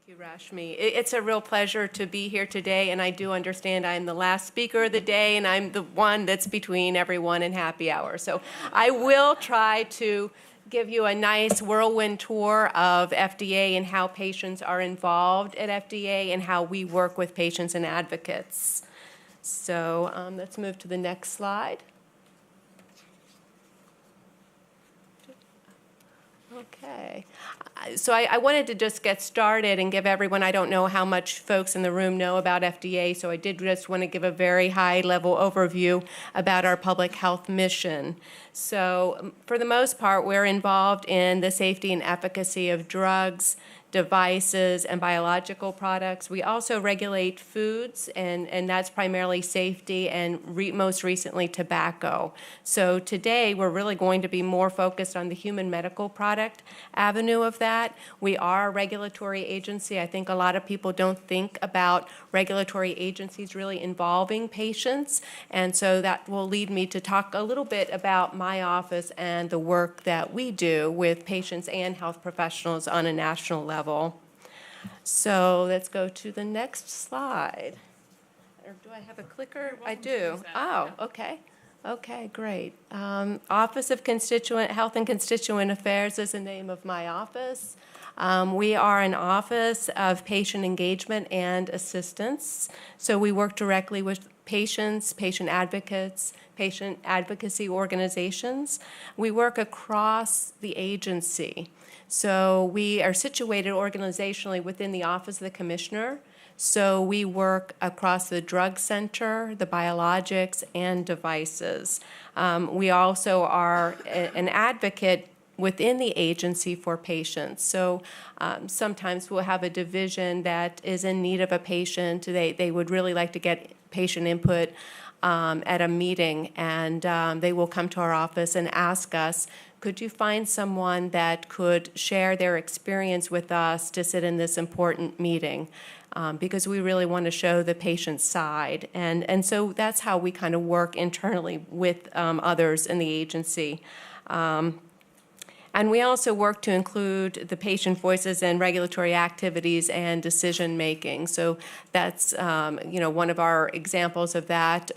Thank you, Rashmi. It's a real pleasure to be here today, and I do understand I'm the last speaker of the day, and I'm the one that's between everyone and happy hour. So I will try to give you a nice whirlwind tour of FDA and how patients are involved at FDA and how we work with patients and advocates. So let's move to the next slide. Okay. So I wanted to just get started and give everyone, I don't know how much folks in the room know about FDA, so I did just want to give a very high-level overview about our public health mission. So for the most part, we're involved in the safety and efficacy of drugs, devices, and biological products. We also regulate foods, and that's primarily safety and most recently tobacco. So today we're really going to be more focused on the human medical product avenue of that. We are a regulatory agency. I think a lot of people don't think about regulatory agencies really involving patients, and so that will lead me to talk a little bit about my office and the work that we do with patients and health professionals on a national level. So let's go to the next slide. Or do I have a clicker? I do. Oh, okay. Okay, great. Office of Health and Constituent Affairs is the name of my office. We are an office of patient engagement and assistance. So we work directly with patients, patient advocates, patient advocacy organizations. We work across the agency. So we are situated organizationally within the Office of the Commissioner. So we work across the drug center, the biologics, and devices. We also are an advocate within the agency for patients. So sometimes we'll have a division that is in need of a patient. They would really like to get patient input at a meeting, and they will come to our office and ask us, could you find someone that could share their experience with us to sit in this important meeting? Because we really want to show the patient's side. And so that's how we kind of work internally with others in the agency. And we also work to include the patient voices in regulatory activities and decision making. So that's one of our examples of that.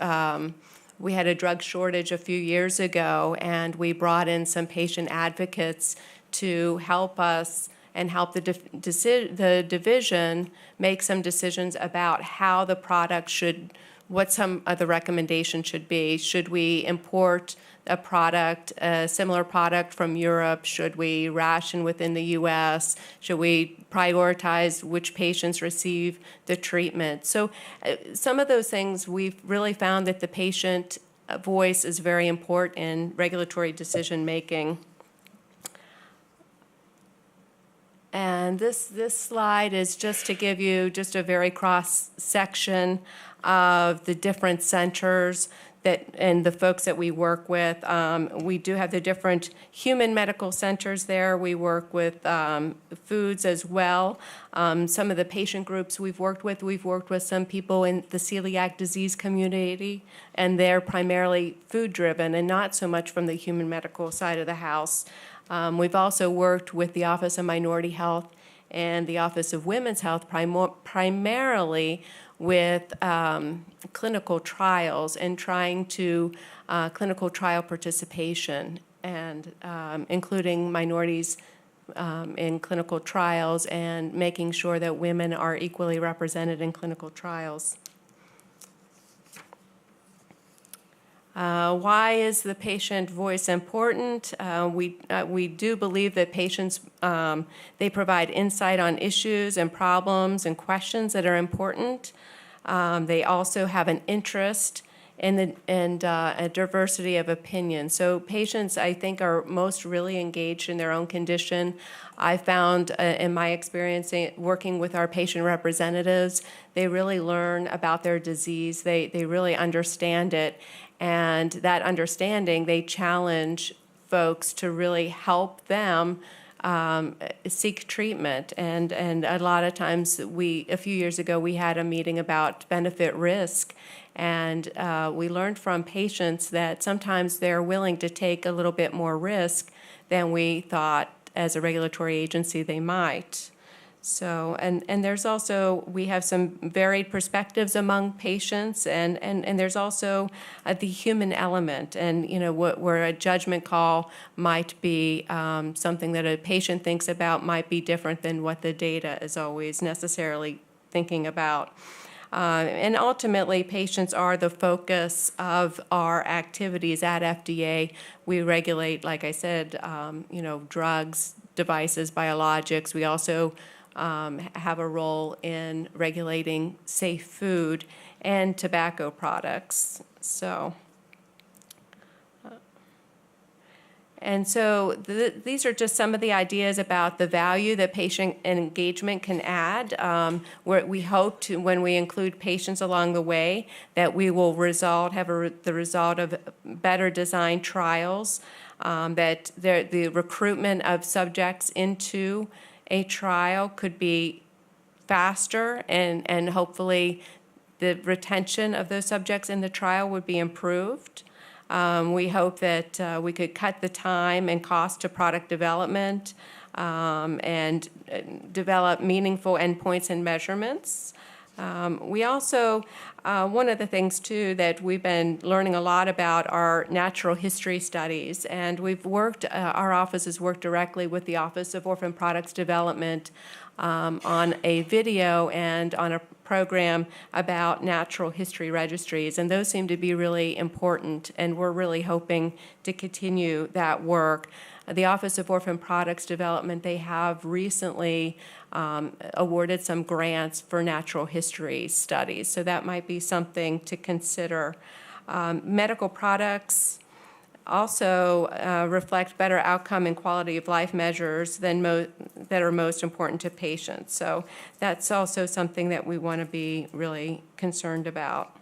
We had a drug shortage a few years ago, and we brought in some patient advocates to help us and help the division make some decisions about how the product should, what some of the recommendations should be. Should we import a product, a similar product from Europe? Should we ration within the U.S.? Should we prioritize which patients receive the treatment? So some of those things we've really found that the patient voice is very important in regulatory decision making. And this slide is just to give you just a very cross section of the different centers and the folks that we work with. We do have the different human medical centers there. We work with foods as well. Some of the patient groups we've worked with some people in the celiac disease community, and they're primarily food-driven and not so much from the human medical side of the house. We've also worked with the Office of Minority Health and the Office of Women's Health primarily with clinical trials and trying to clinical trial participation and including minorities in clinical trials and making sure that women are equally represented in clinical trials. Why is the patient voice important? We do believe that patients, they provide insight on issues and problems and questions that are important. They also have an interest in a diversity of opinion. So patients, I think, are most really engaged in their own condition. I found in my experience working with our patient representatives, they really learn about their disease. They really understand it. And that understanding, they challenge folks to really help them seek treatment. And a lot of times, a few years ago, we had a meeting about benefit risk. And we learned from patients that sometimes they're willing to take a little bit more risk than we thought as a regulatory agency they might. So, and there's also, we have some varied perspectives among patients, and there's also the human element, and, you know, where a judgment call might be something that a patient thinks about might be different than what the data is always necessarily thinking about. And ultimately, patients are the focus of our activities at FDA. We regulate, like I said, you know, drugs, devices, biologics. We also have a role in regulating safe food and tobacco products. So, these are just some of the ideas about the value that patient engagement can add. Where we hope to, when we include patients along the way, that we will the result of better designed trials, that the recruitment of subjects into a trial could be faster, and hopefully the retention of those subjects in the trial would be improved. We hope that we could cut the time and cost to product development, and develop meaningful endpoints and measurements. We also, one of the things too that we've been learning a lot about are natural history studies, and we've worked, our office has worked directly with the Office of Orphan Products Development on a video and on a program about natural history registries, and those seem to be really important, and we're really hoping to continue that work. The Office of Orphan Products Development, they have recently awarded some grants for natural history studies, so that might be something to consider. Medical products also reflect better outcome and quality of life measures that are most important to patients. So that's also something that we want to be really concerned about.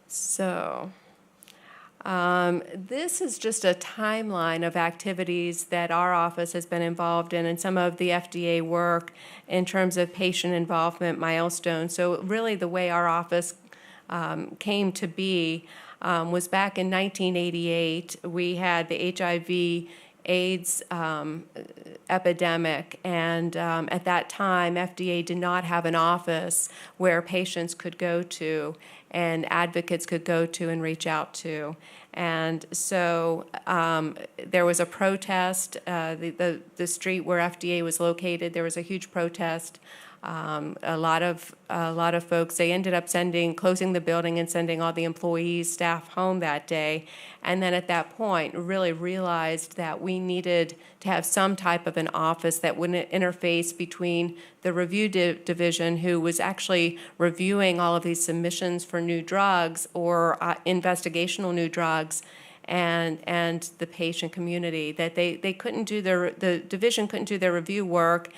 So this is just a timeline of activities that our office has been involved in, and some of the FDA work in terms of patient involvement milestones. So really the way our office came to be was back in 1988. We had the HIV/AIDS epidemic, and at that time, FDA did not have an office where patients could go to and advocates could go to and reach out to. And so there was a protest. The street where FDA was located, there was a huge protest. A lot of folks, they ended up closing the building and sending all the employees, staff home that day. And then at that point, really realized that we needed to have some type of an office that would interface between the review division, who was actually reviewing all of these submissions for new drugs or investigational new drugs, and the patient community. That they couldn't do the division couldn't do their review work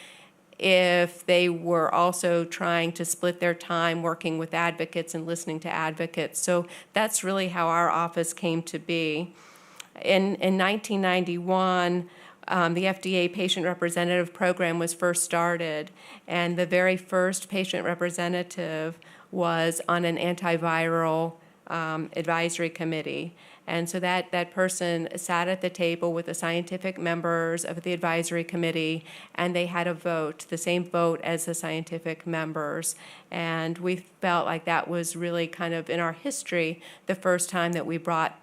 if they were also trying to split their time working with advocates and listening to advocates. So that's really how our office came to be. In 1991, the FDA Patient Representative Program was first started, and the very first patient representative was on an antiviral advisory committee. And so that person sat at the table with the scientific members of the advisory committee, and they had a vote, the same vote as the scientific members. And we felt like that was really kind of, in our history, the first time that we brought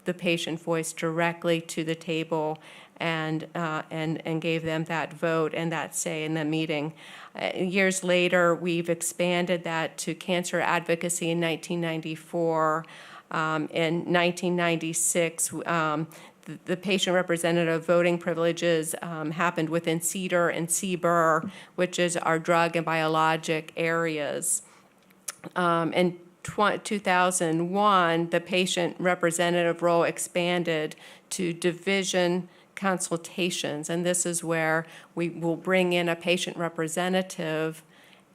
the patient voice directly to the table and gave them that vote and that say in the meeting. Years later, we've expanded that to cancer advocacy in 1994. In 1996, the patient representative voting privileges happened within CDER and CBER, which is our drug and biologic areas. In 2001, the patient representative role expanded to division consultations, and this is where we will bring in a patient representative,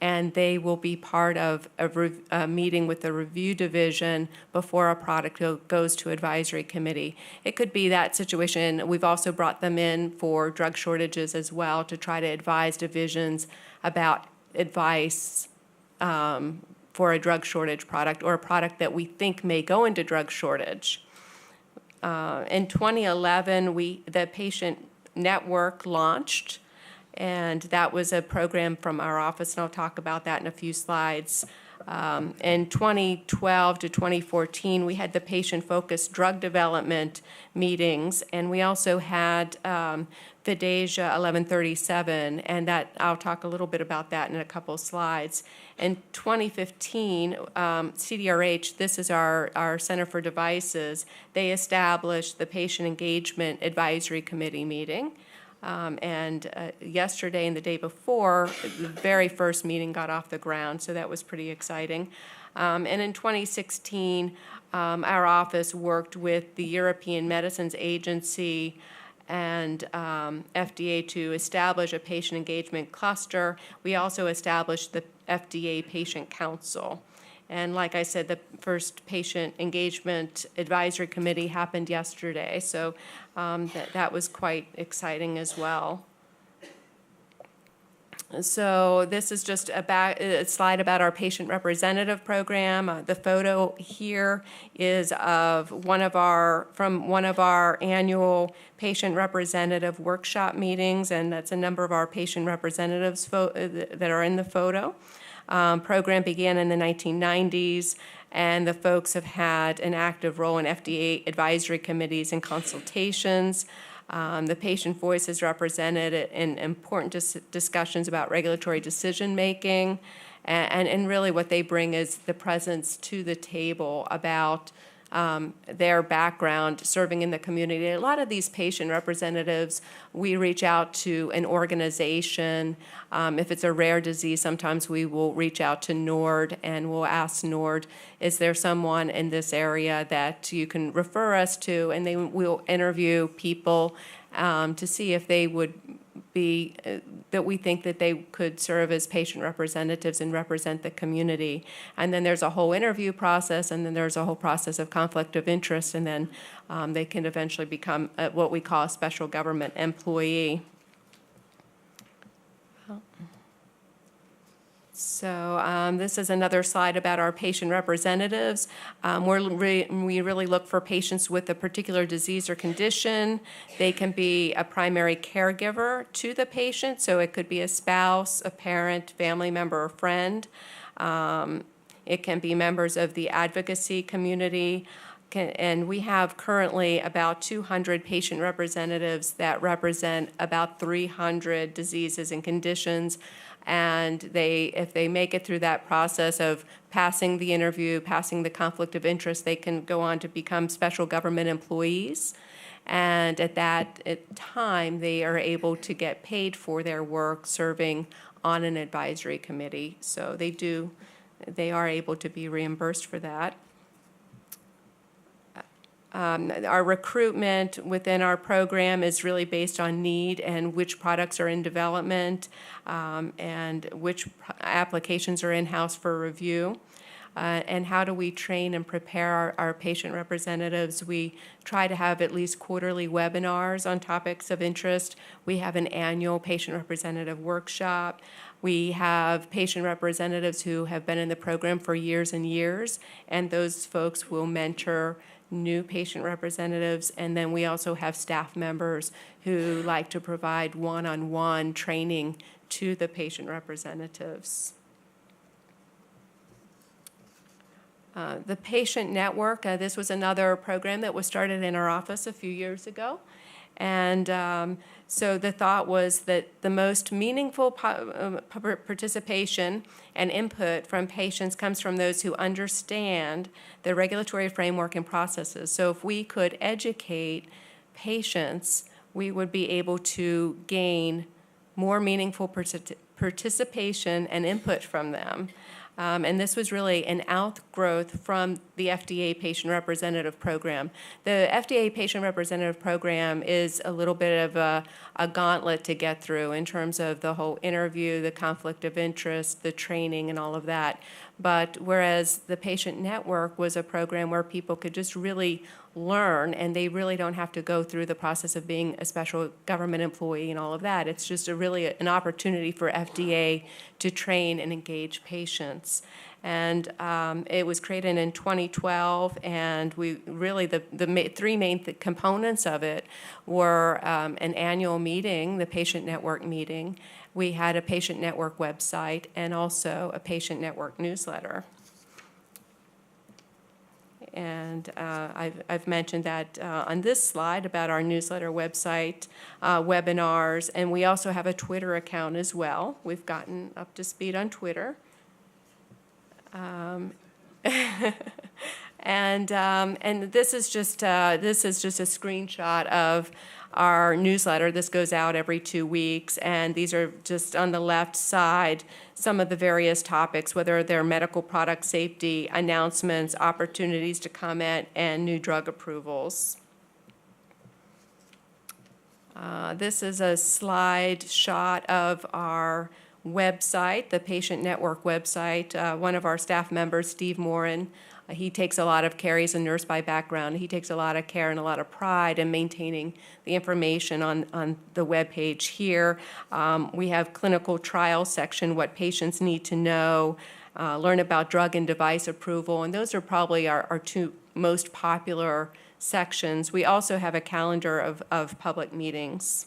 and they will be part of a meeting with the review division before a product goes to advisory committee. It could be that situation. We've also brought them in for drug shortages as well, to try to advise divisions about advice for a drug shortage product or a product that we think may go into drug shortage. In 2011, the Patient Network launched, And that was a program from our office, and I'll talk about that in a few slides. In 2012 to 2014, we had the patient-focused drug development meetings, and we also had Vidasia 1137, and that I'll talk a little bit about that in a couple of slides. In 2015, CDRH, this is our Center for Devices, they established the Patient Engagement Advisory Committee meeting. Yesterday and the day before, the very first meeting got off the ground, so that was pretty exciting. And in 2016, our office worked with the European Medicines Agency and FDA to establish a patient engagement cluster. We also established the FDA Patient Council. And like I said, the first Patient Engagement Advisory Committee happened yesterday, so that was quite exciting as well. So this is just a slide about our patient representative program. The photo here is of one of our annual patient representative workshop meetings, and that's a number of our patient representatives that are in the photo. Program began in the 1990s, and the folks have had an active role in FDA advisory committees and consultations. The patient voice is represented in important discussions about regulatory decision-making, and really what they bring is the presence to the table about their background serving in the community. A lot of these patient representatives, we reach out to an organization. If it's a rare disease, sometimes we will reach out to NORD and we'll ask NORD, is there someone in this area that you can refer us to? And they will interview people to see if they would be, that we think that they could serve as patient representatives and represent the community. And then there's a whole interview process, and then there's a whole process of conflict of interest, and then they can eventually become what we call a special government employee. So this is another slide about our patient representatives. We really look for patients with a particular disease or condition. They can be a primary caregiver to the patient, so it could be a spouse, a parent, family member, or friend. It can be members of the advocacy community. And we have currently about 200 patient representatives that represent about 300 diseases and conditions. And if they make it through that process of passing the interview, passing the conflict of interest, they can go on to become special government employees. And at that time, they are able to get paid for their work serving on an advisory committee. So they are able to be reimbursed for that. Our recruitment within our program is really based on need and which products are in development and which applications are in-house for review. And how do we train and prepare our patient representatives? We try to have at least quarterly webinars on topics of interest. We have an annual patient representative workshop. We have patient representatives who have been in the program for years and years, and those folks will mentor new patient representatives. And then we also have staff members who like to provide one-on-one training to the patient representatives. The Patient Network, this was another program that was started in our office a few years ago. And so the thought was that the most meaningful participation and input from patients comes from those who understand the regulatory framework and processes. So if we could educate patients, we would be able to gain more meaningful participation and input from them. And this was really an outgrowth from the FDA Patient Representative Program. The FDA Patient Representative Program is a little bit of a gauntlet to get through in terms of the whole interview, the conflict of interest, the training, and all of that. But whereas the Patient Network was a program where people could just really learn, and they really don't have to go through the process of being a special government employee and all of that. It's just really an opportunity for FDA to train and engage patients. And it was created in 2012, and the three main components of it were an annual meeting, the Patient Network meeting. We had a Patient Network website and also a Patient Network newsletter. And I've mentioned that on this slide about our newsletter website, webinars, and we also have a Twitter account as well. We've gotten up to speed on Twitter. And this is just a screenshot of our newsletter. This goes out every 2 weeks, and these are just on the left side some of the various topics, whether they're medical product safety, announcements, opportunities to comment, and new drug approvals. This is a slide shot of our website, the Patient Network website. One of our staff members, Steve Morin, he takes a lot of care. He's a nurse by background. He takes a lot of care and a lot of pride in maintaining the information on the web page here. We have clinical trial section, what patients need to know, learn about drug and device approval, and those are probably our two most popular sections. We also have a calendar of public meetings.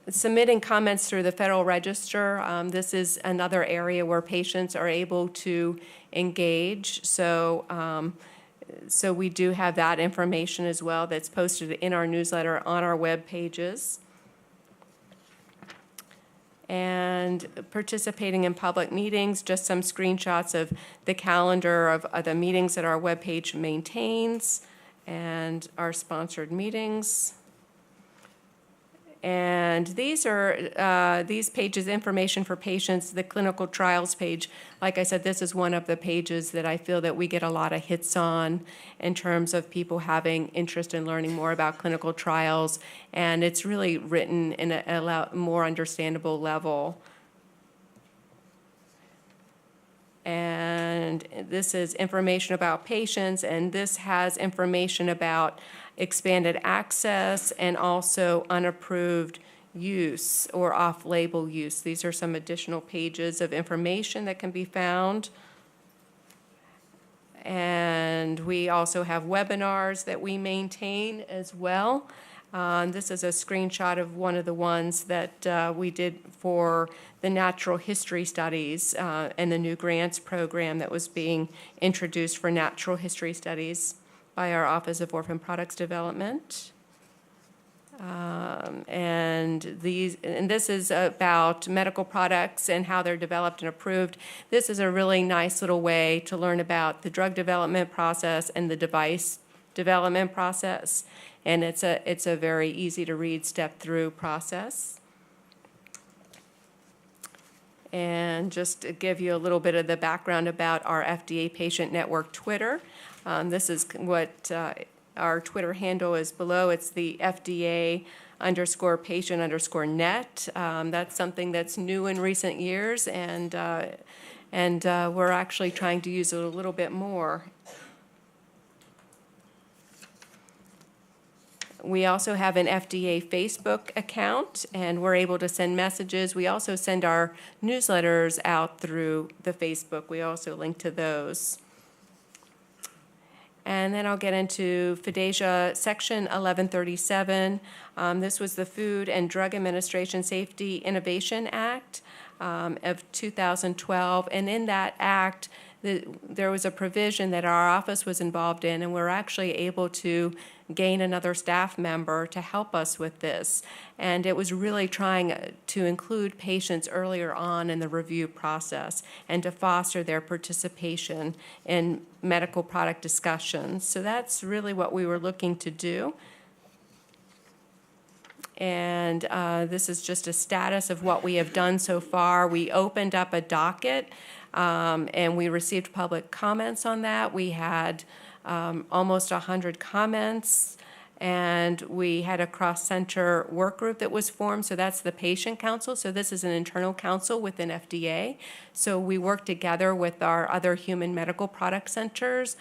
Submitting comments through the Federal Register, this is another area where patients are able to engage. So we do have that information as well that's posted in our newsletter on our web pages. And participating in public meetings, just some screenshots of the calendar of the meetings that our webpage maintains and our sponsored meetings. And these are these pages, information for patients, the clinical trials page. Like I said, this is one of the pages that I feel that we get a lot of hits on in terms of people having interest in learning more about clinical trials. And it's really written in a more understandable level. And this is information about patients, and this has information about expanded access and also unapproved use or off-label use. These are some additional pages of information that can be found. And we also have webinars that we maintain as well. This is a screenshot of one of the ones that we did for the natural history studies and the new grants program that was being introduced for natural history studies by our Office of Orphan Products Development. And this is about medical products and how they're developed and approved. This is a really nice little way to learn about the drug development process and the device development process. And it's a very easy to read step-through process. And just to give you a little bit of the background about our FDA Patient Network Twitter. This is what our Twitter handle is below. It's the FDA_patient_net. That's something that's new in recent years, and we're actually trying to use it a little bit more. We also have an FDA Facebook account, and we're able to send messages. We also send our newsletters out through the Facebook. We also link to those. And then I'll get into FDASIA Section 1137. This was the Food and Drug Administration Safety Innovation Act of 2012. And in that act, there was a provision that our office was involved in, and we're actually able to gain another staff member to help us with this. And it was really trying to include patients earlier on in the review process and to foster their participation in medical product discussions. So that's really what we were looking to do. And this is just a status of what we have done so far. We opened up a docket, and we received public comments on that. We had almost 100 comments, and we had a cross-center work group that was formed. So that's the Patient Council. So this is an internal council within FDA. So we work together with our other human medical product centers,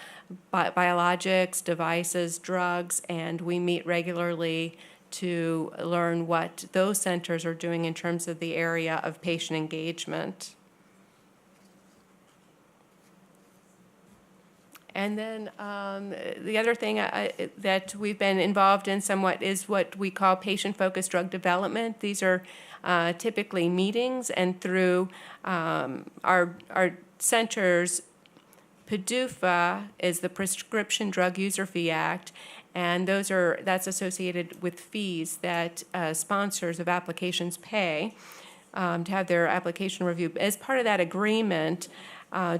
biologics, devices, drugs, and we meet regularly to learn what those centers are doing in terms of the area of patient engagement. And then the other thing that we've been involved in somewhat is what we call patient-focused drug development. These are typically meetings, and through our centers, PDUFA is the Prescription Drug User Fee Act, and that's associated with fees that sponsors of applications pay to have their application reviewed. As part of that agreement,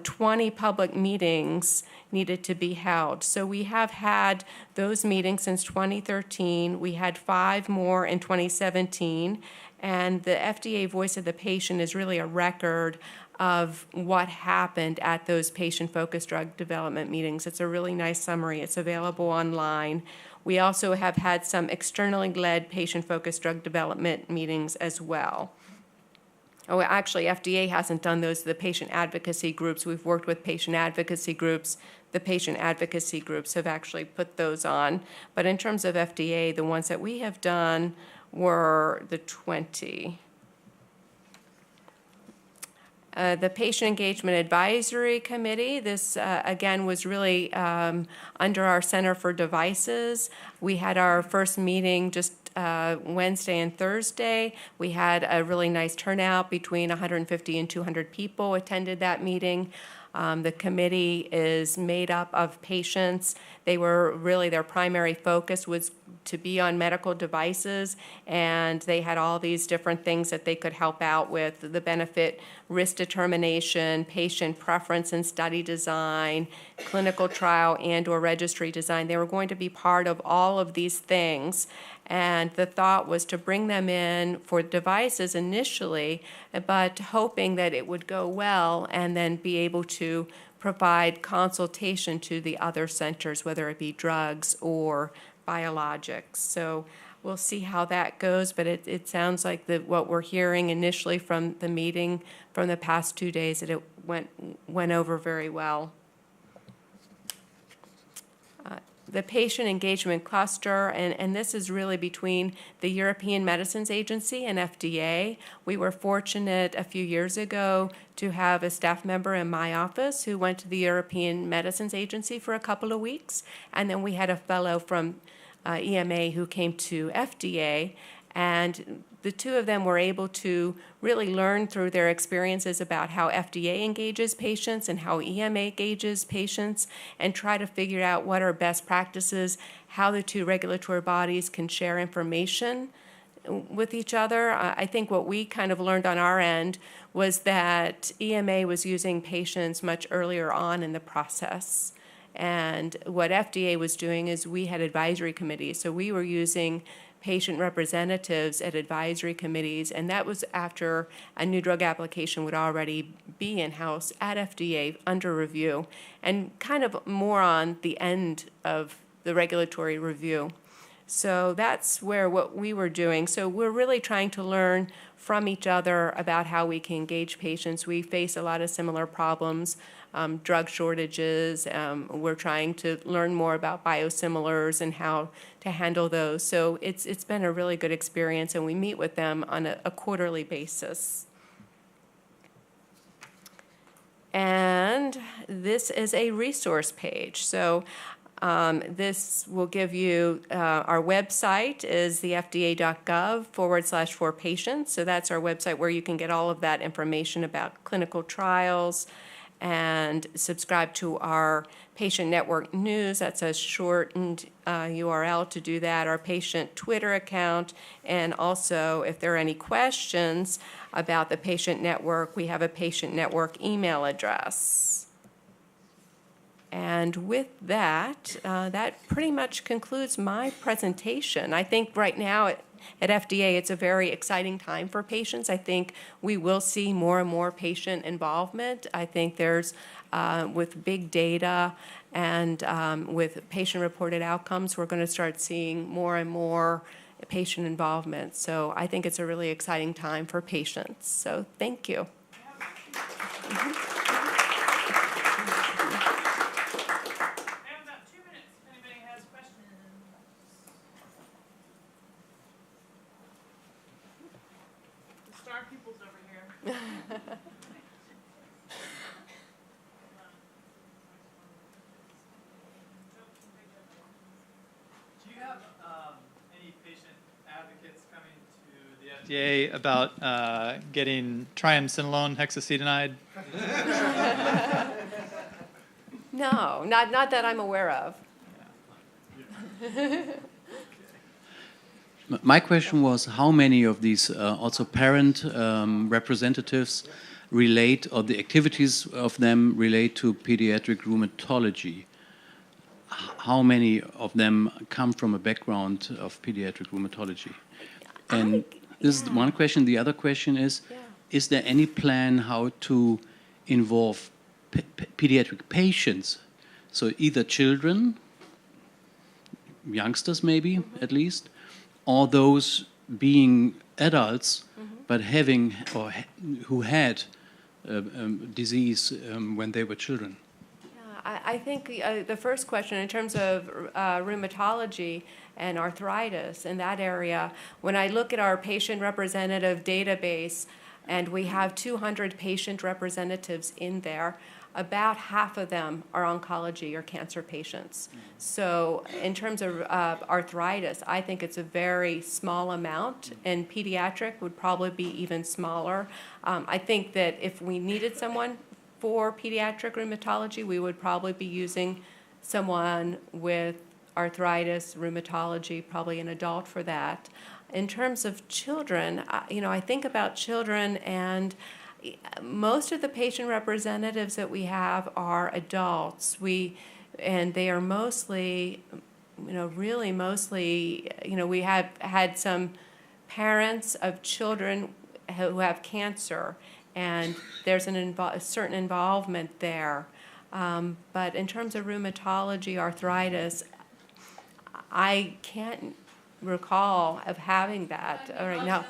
20 public meetings needed to be held. So we have had those meetings since 2013. We had 5 more in 2017. And the FDA Voice of the Patient is really a record of what happened at those patient-focused drug development meetings. It's a really nice summary. It's available online. We also have had some externally led patient-focused drug development meetings as well. Oh, actually, FDA hasn't done those, the patient advocacy groups. We've worked with patient advocacy groups. The patient advocacy groups have actually put those on. But in terms of FDA, the ones that we have done were the 20. The Patient Engagement Advisory Committee, this again was really under our Center for Devices. We had our first meeting just Wednesday and Thursday. We had a really nice turnout. Between 150 and 200 people attended that meeting. The committee is made up of patients. They were really, their primary focus was to be on medical devices, and they had all these different things that they could help out with: the benefit risk determination, patient preference and study design, clinical trial and or registry design. They were going to be part of all of these things, and the thought was to bring them in for devices initially, but hoping that it would go well and then be able to provide consultation to the other centers, whether it be drugs or biologics. So we'll see how that goes, but it sounds like what we're hearing initially from the meeting from the past 2 days, that it went over very well. The Patient Engagement Cluster, and this is really between the European Medicines Agency and FDA. We were fortunate a few years ago to have a staff member in my office who went to the European Medicines Agency for a couple of weeks, and then we had a fellow from EMA who came to FDA, and the two of them were able to really learn through their experiences about how FDA engages patients and how EMA engages patients, and try to figure out what are best practices, how the two regulatory bodies can share information with each other. I think what we kind of learned on our end was that EMA was using patients much earlier on in the process. And what FDA was doing is we had advisory committees. So we were using patient representatives at advisory committees, and that was after a new drug application would already be in-house at FDA under review, and kind of more on the end of the regulatory review. So that's what we were doing. So we're really trying to learn from each other about how we can engage patients. We face a lot of similar problems, drug shortages. We're trying to learn more about biosimilars and how to handle those. So it's been a really good experience, and we meet with them on a quarterly basis. And this is a resource page. So this will give you, our website is the fda.gov/for-patients. So that's our website where you can get all of that information about clinical trials, and subscribe to our Patient Network news. That's a shortened URL to do that, our patient Twitter account, and also if there are any questions about the Patient Network, we have a Patient Network email address. And with that, that pretty much concludes my presentation. I think right now at FDA, it's a very exciting time for patients. I think we will see more and more patient involvement. I think there's, with big data and with patient-reported outcomes, we're going to start seeing more and more patient involvement. So I think it's a really exciting time for patients. So thank you. pupils over here. Do you have any patient advocates coming to the FDA about getting triamcinolone hexacetonide? No, not that I'm aware of. My question was how many of these also parent representatives relate, or the activities of them relate to pediatric rheumatology? How many of them come from a background of pediatric rheumatology? And this is one question. The other question is there any plan how to involve pediatric patients? So either children, youngsters maybe at least, or those being adults but having or who had disease when they were children. I think the first question in terms of rheumatology and arthritis in that area, when I look at our patient representative database, and we have 200 patient representatives in there, about half of them are oncology or cancer patients. So in terms of arthritis, I think it's a very small amount, and pediatric would probably be even smaller. I think that if we needed someone for pediatric rheumatology, we would probably be using someone with arthritis, rheumatology, probably an adult for that. In terms of children, I think about children, and most of the patient representatives that we have are adults. And they are mostly, really mostly, we have had some parents of children who have cancer, and there's a certain involvement there. But in terms of rheumatology, arthritis, I can't recall of having that right now.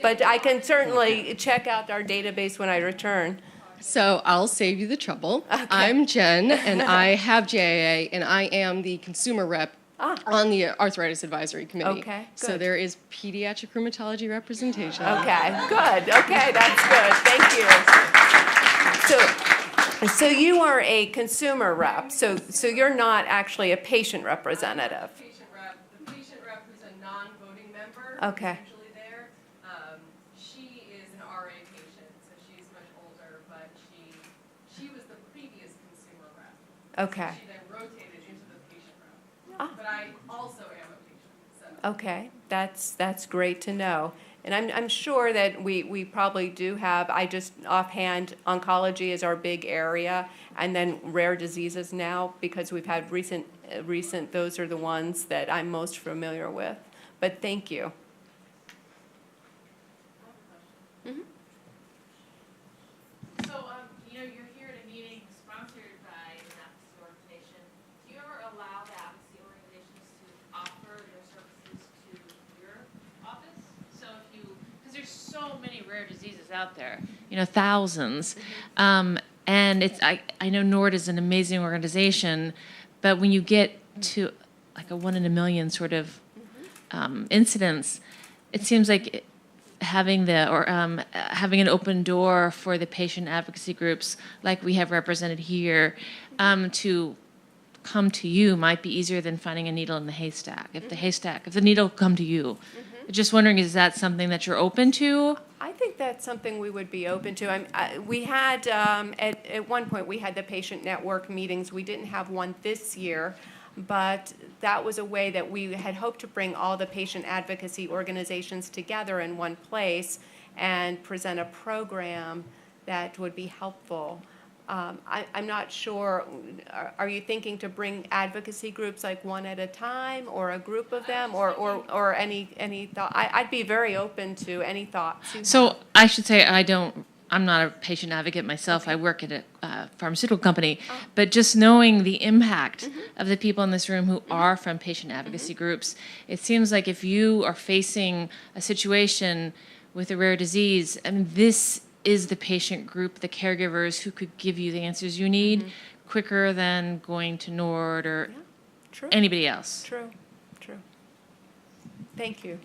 But I can certainly check out our database when I return. So I'll save you the trouble. Okay. I'm Jen, and I have JAA, and I am the consumer rep on the Arthritis Advisory Committee. Okay, good. So there is pediatric rheumatology representation. Okay, good. Okay, that's good. Thank you. So you are a consumer rep. So you're not actually a patient representative. Patient rep. The patient rep who's a non-voting member. Okay. Okay. She then rotated into the patient rep. But I also am a patient. So. Okay, that's great to know. And I'm sure that we probably do have, I just offhand, oncology is our big area, and then rare diseases now, because we've had recent, those are the ones that I'm most familiar with. But thank you. So, you're here at a meeting sponsored by an advocacy organization. Do you ever allow the advocacy organizations to offer their services to your office? So because there's so many rare diseases out there, thousands. And I know NORD is an amazing organization, but when you get to like a 1 in a million sort of incidence, it seems like having an open door for the patient advocacy groups like we have represented here to come to you might be easier than finding a needle in the haystack. If the needle come to you. Just wondering, is that something that you're open to? I think that's something we would be open to. We had, at one point, we had the Patient Network meetings. We didn't have one this year, but that was a way that we had hoped to bring all the patient advocacy organizations together in one place and present a program that would be helpful. I'm not sure, are you thinking to bring advocacy groups like one at a time, or a group of them, or any thought? I'd be very open to any thoughts. So I should say I'm not a patient advocate myself. Okay. I work at a pharmaceutical company. But just knowing the impact of the people in this room who are from patient advocacy groups, it seems like if you are facing a situation with a rare disease, this is the patient group, the caregivers who could give you the answers you need quicker than going to NORD or anybody else. True. Thank you.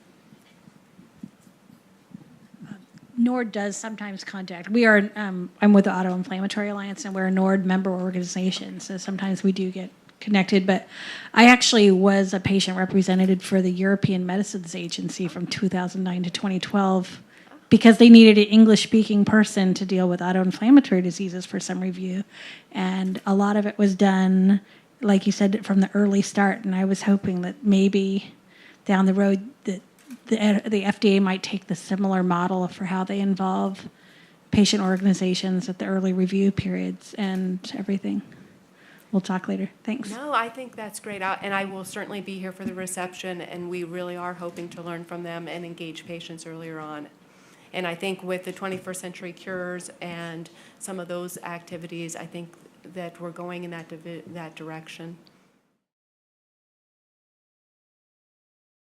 NORD does sometimes contact. We are, I'm with the Auto-Inflammatory Alliance, and we're a NORD member organization, so sometimes we do get connected. But I actually was a patient representative for the European Medicines Agency from 2009 to 2012 because they needed an English-speaking person to deal with autoinflammatory diseases for some review. And a lot of it was done, like you said, from the early start, and I was hoping that maybe down the road that the FDA might take the similar model for how they involve patient organizations at the early review periods and everything. We'll talk later. Thanks. No, I think that's great. And I will certainly be here for the reception, and we really are hoping to learn from them and engage patients earlier on. And I think with the 21st Century Cures and some of those activities, I think that we're going in that direction.